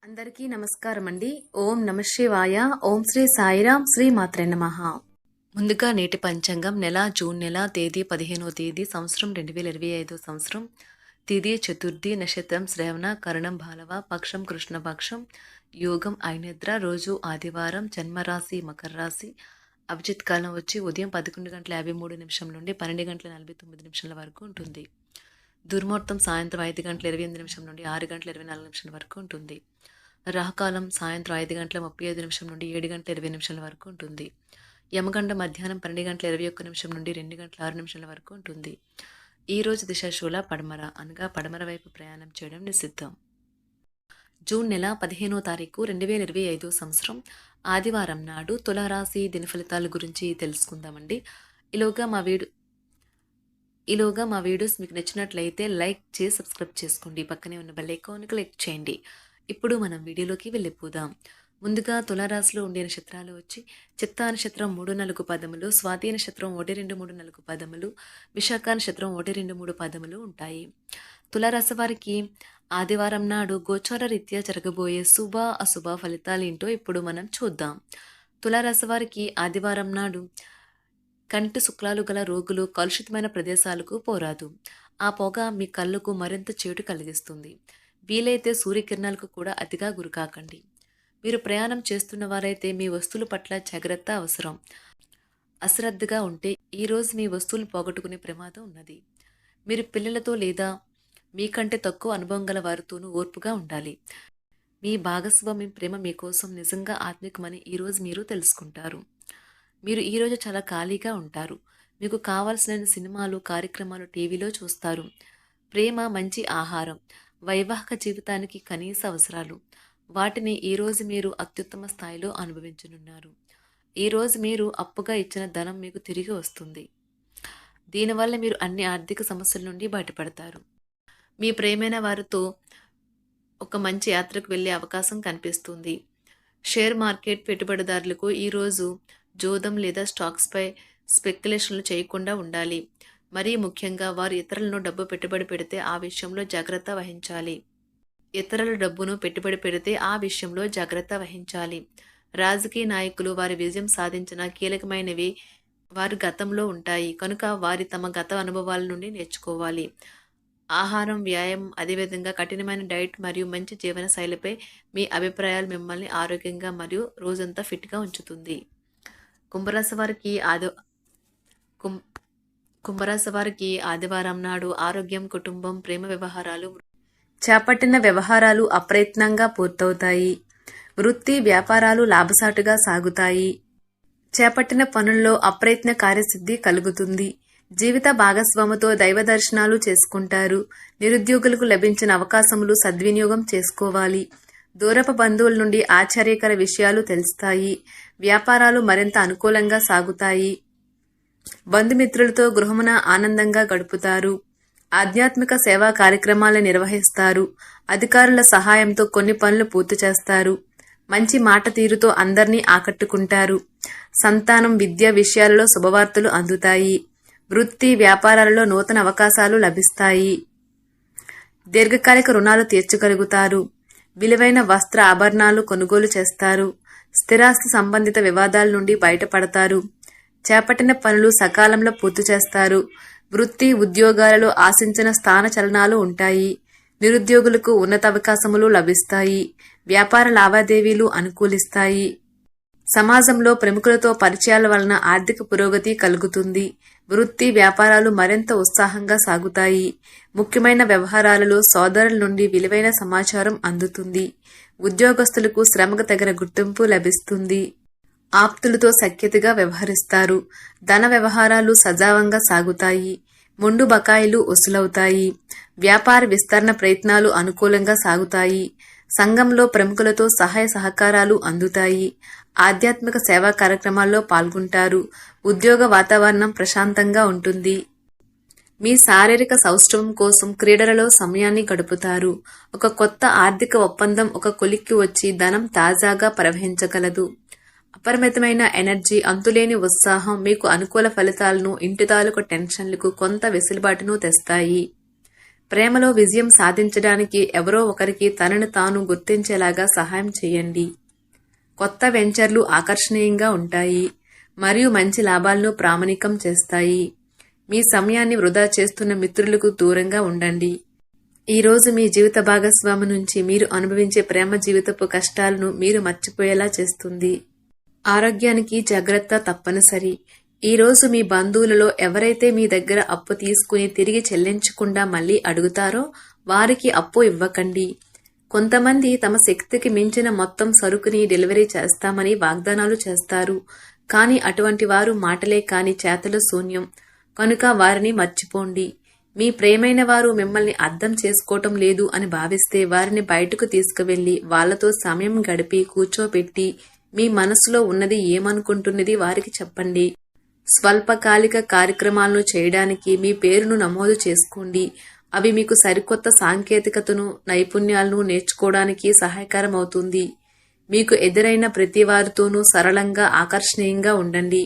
అందరికీ నమస్కారం అండి. ఓం నమ శివాయ. ఓం శ్రీ సాయిరాం. శ్రీ మాత్రే నమః. ముందుగా నేటి పంచాంగం నెల జూన్ నెల తేదీ 15వ తేదీ సంవత్సరం 2025 సంవత్సరం తిథి చతుర్థి నక్షత్రం శ్రవణ కరణం బాలవ పక్షం కృష్ణపక్షం యోగం ఐనిద్ర రోజు ఆదివారం జన్మరాశి మకర రాశి అభిజిత్ కాలం వచ్చి ఉదయం 11:53 నుండి 12:49 వరకు ఉంటుంది. దుర్ముహూర్తం సాయంత్రం 5:28 నుండి 6:24 వరకు ఉంటుంది. రాహుకాలం సాయంత్రం 5:35 నుండి 7:20 వరకు ఉంటుంది. యమగండ మధ్యాహ్నం 12:21 నుండి 2:06 వరకు ఉంటుంది. ఈ రోజు దిశాశూల పడమర అనగా పడమర వైపు ప్రయాణం చేయడం నిషిద్ధం. జూన్ నెల 15వ తారీఖు 2025 సంవత్సరం ఆదివారం నాడు తులారాశి దిన ఫలితాల గురించి తెలుసుకుందామండి. ఈలోగా మా వీడియోస్ మీకు నచ్చినట్లయితే లైక్ చేసి సబ్స్క్రైబ్ చేసుకోండి. పక్కనే ఉన్న బెల్ ఐకాన్ క్లిక్ చేయండి. ఇప్పుడు మనం వీడియోలోకి వెళ్ళిపోదాం. ముందుగా తులారాశిలో ఉండే నక్షత్రాలు వచ్చి చిత్తా నక్షత్రం 3-4 పదములు, స్వాతి నక్షత్రం 1-2-3-4 పదములు, విశాఖ నక్షత్రం 1-2-3 పదములు ఉంటాయి. తులారాశి వారికి ఆదివారం నాడు గోచార రీత్యా జరగబోయే శుభ అశుభ ఫలితాలు ఏంటో ఇప్పుడు మనం చూద్దాం. తులారాశి వారికి ఆదివారం నాడు కంటి శుక్లాలు గల రోగులు కలుషితమైన ప్రదేశాలకు పోరాదు. ఆ పొగ మీ కళ్ళకు మరింత చేటు కలిగిస్తుంది. వీలైతే సూర్యకిరణాలకు కూడా అతిగా గురికాకండి. మీరు ప్రయాణం చేస్తున్న వారైతే మీ వస్తువుల పట్ల జాగ్రత్త అవసరం. అశ్రద్ధగా ఉంటే ఈరోజు మీ వస్తువులు పోగొట్టుకునే ప్రమాదం ఉన్నది. మీరు పిల్లలతో లేదా మీకంటే తక్కువ అనుభవం గల వారితోనూ ఓర్పుగా ఉండాలి. మీ భాగస్వామి ప్రేమ మీకోసం నిజంగా ఆత్మికమని ఈరోజు మీరు తెలుసుకుంటారు. మీరు ఈరోజు చాలా ఖాళీగా ఉంటారు. మీకు కావాల్సిన సినిమాలు కార్యక్రమాలు టీవీలో చూస్తారు. ప్రేమ, మంచి ఆహారం, వైవాహిక జీవితానికి కనీస అవసరాలు వాటిని ఈరోజు మీరు అత్యుత్తమ స్థాయిలో అనుభవించనున్నారు. ఈరోజు మీరు అప్పుగా ఇచ్చిన ధనం మీకు తిరిగి వస్తుంది. దీనివల్ల మీరు అన్ని ఆర్థిక సమస్యల నుండి బయటపడతారు. మీ ప్రేమైన వారితో ఒక మంచి యాత్రకు వెళ్ళే అవకాశం కనిపిస్తుంది. షేర్ మార్కెట్ పెట్టుబడిదారులకు ఈరోజు జోదం లేదా స్టాక్స్పై స్పెక్యులేషన్లు చేయకుండా ఉండాలి. మరీ ముఖ్యంగా వారు ఇతరులను డబ్బు పెట్టుబడి పెడితే ఆ విషయంలో జాగ్రత్త వహించాలి. రాజకీయ నాయకులు వారి విజయం సాధించిన కీలకమైనవి వారి గతంలో ఉంటాయి కనుక వారి తమ గత అనుభవాల నుండి నేర్చుకోవాలి. ఆహారం, వ్యాయామం, అదేవిధంగా కఠినమైన డైట్ మరియు మంచి జీవన శైలిపై మీ అభిప్రాయాలు మిమ్మల్ని ఆరోగ్యంగా మరియు రోజంతా ఫిట్గా ఉంచుతుంది. కుంభరాశి వారికి ఆదివారం నాడు ఆరోగ్యం, కుటుంబం, ప్రేమ వ్యవహారాలు చేపట్టిన వ్యవహారాలు అప్రయత్నంగా పూర్తవుతాయి. వృత్తి, వ్యాపారాలు లాభసాటుగా సాగుతాయి. చేపట్టిన పనుల్లో అప్రయత్న కార్యసిద్ధి కలుగుతుంది. జీవిత భాగస్వామితో దైవ దర్శనాలు చేసుకుంటారు. నిరుద్యోగులకు లభించిన అవకాశములు సద్వినియోగం చేసుకోవాలి. దూరపు బంధువుల నుండి ఆశ్చర్యకర విషయాలు తెలుస్తాయి. వ్యాపారాలు మరింత అనుకూలంగా సాగుతాయి. బంధుమిత్రులతో గృహమున ఆనందంగా గడుపుతారు. ఆధ్యాత్మిక సేవా కార్యక్రమాలు నిర్వహిస్తారు. అధికారుల సహాయంతో కొన్ని పనులు పూర్తి చేస్తారు. మంచి మాట తీరుతో అందరినీ ఆకట్టుకుంటారు. సంతానం, విద్య విషయాలలో శుభవార్తలు అందుతాయి. వృత్తి, వ్యాపారాలలో నూతన అవకాశాలు లభిస్తాయి. దీర్ఘకాలిక రుణాలు తీర్చగలుగుతారు. విలువైన వస్త్ర ఆభరణాలు కొనుగోలు చేస్తారు. స్థిరాస్తి సంబంధిత వివాదాల నుండి బయటపడతారు. చేపట్టిన పనులు సకాలంలో పూర్తి చేస్తారు. వృత్తి, ఉద్యోగాలలో ఆశించిన స్థాన చలనాలు ఉంటాయి. నిరుద్యోగులకు ఉన్నత అవకాశములు లభిస్తాయి. వ్యాపార లావాదేవీలు అనుకూలిస్తాయి. సమాజంలో ప్రముఖులతో పరిచయాల వలన ఆర్థిక పురోగతి కలుగుతుంది. వృత్తి, వ్యాపారాలు మరింత ఉత్సాహంగా సాగుతాయి. ముఖ్యమైన వ్యవహారాలలో సోదరుల నుండి విలువైన సమాచారం అందుతుంది. ఉద్యోగస్తులకు శ్రమకు తగిన గుర్తింపు లభిస్తుంది. ఆప్తులతో సఖ్యతగా వ్యవహరిస్తారు. ధన వ్యవహారాలు సజావంగా సాగుతాయి. మొండు బకాయిలు వసూలవుతాయి. వ్యాపార విస్తరణ ప్రయత్నాలు అనుకూలంగా సాగుతాయి. సంఘంలో ప్రముఖులతో సహాయ సహకారాలు అందుతాయి. ఆధ్యాత్మిక సేవా కార్యక్రమాల్లో పాల్గొంటారు. ఉద్యోగ వాతావరణం ప్రశాంతంగా ఉంటుంది. మీ శారీరక సౌష్ఠవం కోసం క్రీడలలో సమయాన్ని గడుపుతారు. ఒక కొత్త ఆర్థిక ఒప్పందం ఒక కొలిక్కి వచ్చి ధనం తాజాగా ప్రవహించగలదు. అపరిమితమైన ఎనర్జీ, అంతులేని ఉత్సాహం మీకు అనుకూల ఫలితాలను, ఇంటి తాలూకు టెన్షన్లకు కొంత వెసులుబాటును తెస్తాయి. ప్రేమలో విజయం సాధించడానికి ఎవరో ఒకరికి తనను తాను గుర్తించేలాగా సహాయం చేయండి. కొత్త వెంచర్లు ఆకర్షణీయంగా ఉంటాయి మరియు మంచి లాభాలను ప్రామాణికం చేస్తాయి. మీ సమయాన్ని వృధా చేస్తున్న మిత్రులకు దూరంగా ఉండండి. ఈ రోజు మీ జీవిత భాగస్వామి నుంచి మీరు అనుభవించే ప్రేమ జీవితపు కష్టాలను మీరు మర్చిపోయేలా చేస్తుంది. ఆరోగ్యానికి జాగ్రత్త తప్పనిసరి. ఈ రోజు మీ బంధువులలో ఎవరైతే మీ దగ్గర అప్పు తీసుకుని తిరిగి చెల్లించకుండా మళ్ళీ అడుగుతారో వారికి అప్పు ఇవ్వకండి. కొంతమంది తమ శక్తికి మించిన మొత్తం సరుకుని డెలివరీ చేస్తామని వాగ్దానాలు చేస్తారు. కానీ అటువంటి వారు మాటలే కాని చేతలు శూన్యం. కనుక వారిని మర్చిపోండి. మీ ప్రేమైన వారు మిమ్మల్ని అర్థం చేసుకోవటం లేదు అని భావిస్తే వారిని బయటకు తీసుకువెళ్లి వాళ్లతో సమయం గడిపి కూర్చోబెట్టి మీ మనసులో ఉన్నది ఏమనుకుంటున్నది వారికి చెప్పండి. స్వల్పకాలిక కార్యక్రమాలను చేయడానికి మీ పేరును నమోదు చేసుకోండి. అవి మీకు సరికొత్త సాంకేతికతను, నైపుణ్యాలను నేర్చుకోవడానికి సహాయకరం అవుతుంది. మీకు ఎదురైన ప్రతి వారితోనూ సరళంగా, ఆకర్షణీయంగా ఉండండి.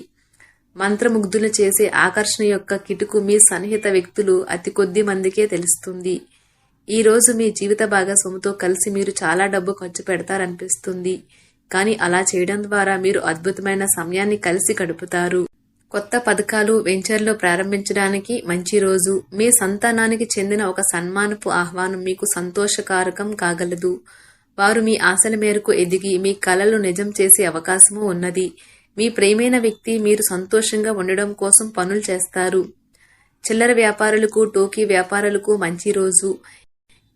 మంత్రముగ్ధులు చేసే ఆకర్షణ యొక్క కిటుకు మీ సన్నిహిత వ్యక్తులు అతి కొద్ది మందికే తెలుస్తుంది. ఈ రోజు మీ జీవిత భాగస్వామితో కలిసి మీరు చాలా డబ్బు ఖర్చు పెడతారనిపిస్తుంది. కానీ అలా చేయడం ద్వారా మీరు అద్భుతమైన సమయాన్ని కలిసి గడుపుతారు. కొత్త పథకాలు, వెంచర్లు ప్రారంభించడానికి మంచి రోజు. మీ సంతానానికి చెందిన ఒక సన్మానపు ఆహ్వానం మీకు సంతోషకారకం కాగలదు. వారు మీ ఆశల మేరకు ఎదిగి మీ కలలు నిజం చేసే అవకాశము ఉన్నది. మీ ప్రేమైన వ్యక్తి మీరు సంతోషంగా ఉండడం కోసం పనులు చేస్తారు. చిల్లర వ్యాపారులకు, టోకీ వ్యాపారులకు మంచి రోజు.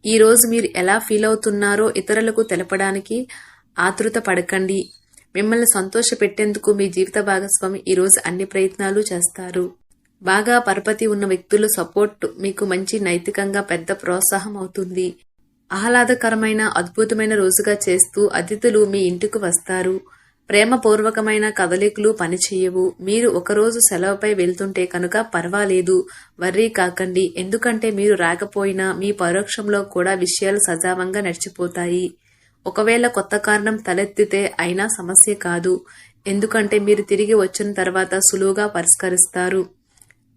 ఈ రోజు మీరు ఎలా ఫీల్ అవుతున్నారో ఇతరులకు తెలపడానికి ఆతృత పడకండి. మిమ్మల్ని సంతోష పెట్టేందుకు మీ జీవిత భాగస్వామి ఈ రోజు అన్ని ప్రయత్నాలు చేస్తారు. బాగా పరపతి ఉన్న వ్యక్తుల సపోర్ట్ మీకు మంచి నైతికంగా పెద్ద ప్రోత్సాహం అవుతుంది. ఆహ్లాదకరమైన, అద్భుతమైన రోజుగా చేస్తూ అతిథులు మీ ఇంటికి వస్తారు. ప్రేమపూర్వకమైన కదలికలు పనిచేయవు. మీరు ఒకరోజు సెలవుపై వెళ్తుంటే కనుక పర్వాలేదు, వర్రీ కాకండి. ఎందుకంటే మీరు రాకపోయినా మీ పరోక్షంలో కూడా విషయాలు సజావంగా నడిచిపోతాయి. ఒకవేళ కొత్త కారణం తలెత్తితే అయినా సమస్య కాదు. ఎందుకంటే మీరు తిరిగి వచ్చిన తర్వాత సులువుగా పరిష్కరిస్తారు.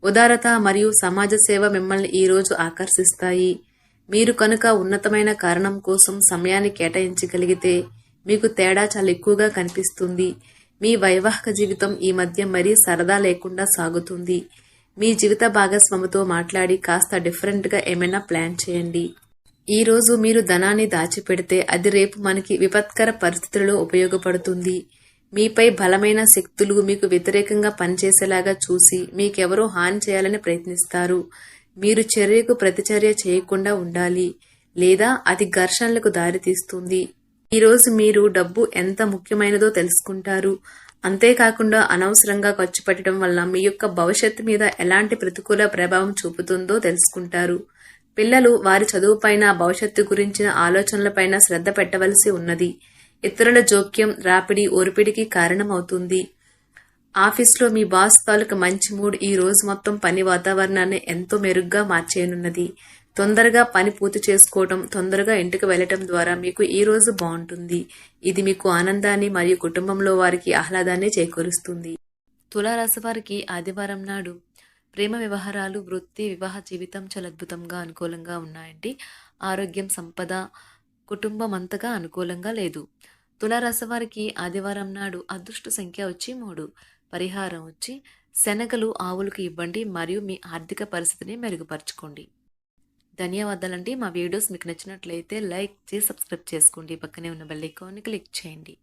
ఉదారత మరియు సమాజ సేవ మిమ్మల్ని ఈ రోజు ఆకర్షిస్తాయి. మీరు కనుక ఉన్నతమైన కారణం కోసం సమయాన్ని కేటాయించగలిగితే మీకు తేడా చాలా ఎక్కువగా కనిపిస్తుంది. మీ వైవాహిక జీవితం ఈ మధ్య మరీ సరదా లేకుండా సాగుతుంది. మీ జీవిత భాగస్వామితో మాట్లాడి కాస్త డిఫరెంట్గా ఏమైనా ప్లాన్ చేయండి. ఈ రోజు మీరు ధనాన్ని దాచిపెడితే అది రేపు మనకి విపత్కర పరిస్థితులలో ఉపయోగపడుతుంది. మీపై బలమైన శక్తులు మీకు వ్యతిరేకంగా పనిచేసేలాగా చూసి మీకెవరో హాని చేయాలని ప్రయత్నిస్తారు. మీరు చర్యకు ప్రతిచర్య చేయకుండా ఉండాలి, లేదా అది ఘర్షణలకు దారితీస్తుంది. ఈ రోజు మీరు డబ్బు ఎంత ముఖ్యమైనదో తెలుసుకుంటారు. అంతేకాకుండా అనవసరంగా ఖర్చు పెట్టడం వల్ల మీ యొక్క భవిష్యత్తు మీద ఎలాంటి ప్రతికూల ప్రభావం చూపుతుందో తెలుసుకుంటారు. పిల్లలు వారి చదువుపైన, భవిష్యత్తు గురించిన ఆలోచనలపైన శ్రద్ధ పెట్టవలసి ఉన్నది. ఇతరుల జోక్యం, రాపిడి, ఒరిపిడికి కారణమవుతుంది. ఆఫీస్లో మీ బాస్ తాలూకు మంచి మూడ్ ఈ రోజు మొత్తం పని వాతావరణాన్ని ఎంతో మెరుగ్గా మార్చేయనున్నది. తొందరగా పని పూర్తి చేసుకోవడం, తొందరగా ఇంటికి వెళ్లటం ద్వారా మీకు ఈ రోజు బాగుంటుంది. ఇది మీకు ఆనందాన్ని మరియు కుటుంబంలో వారికి ఆహ్లాదాన్ని చేకూరుస్తుంది. తులారాశి వారికి ఆదివారం నాడు ప్రేమ వ్యవహారాలు, వృత్తి, వివాహ జీవితం చాలా అద్భుతంగా అనుకూలంగా ఉన్నాయండి. ఆరోగ్యం, సంపద, కుటుంబం అంతగా అనుకూలంగా లేదు. తులారాశి వారికి ఆదివారం నాడు అదృష్ట సంఖ్య వచ్చి 3. పరిహారం వచ్చి శనగలు ఆవులకు ఇవ్వండి మరియు మీ ఆర్థిక పరిస్థితిని మెరుగుపరచుకోండి. ధన్యవాదాలండి. మా వీడియోస్ మీకు నచ్చినట్లయితే లైక్ చేసి సబ్స్క్రైబ్ చేసుకోండి. పక్కనే ఉన్న బెల్ ఐకాన్ని క్లిక్ చేయండి.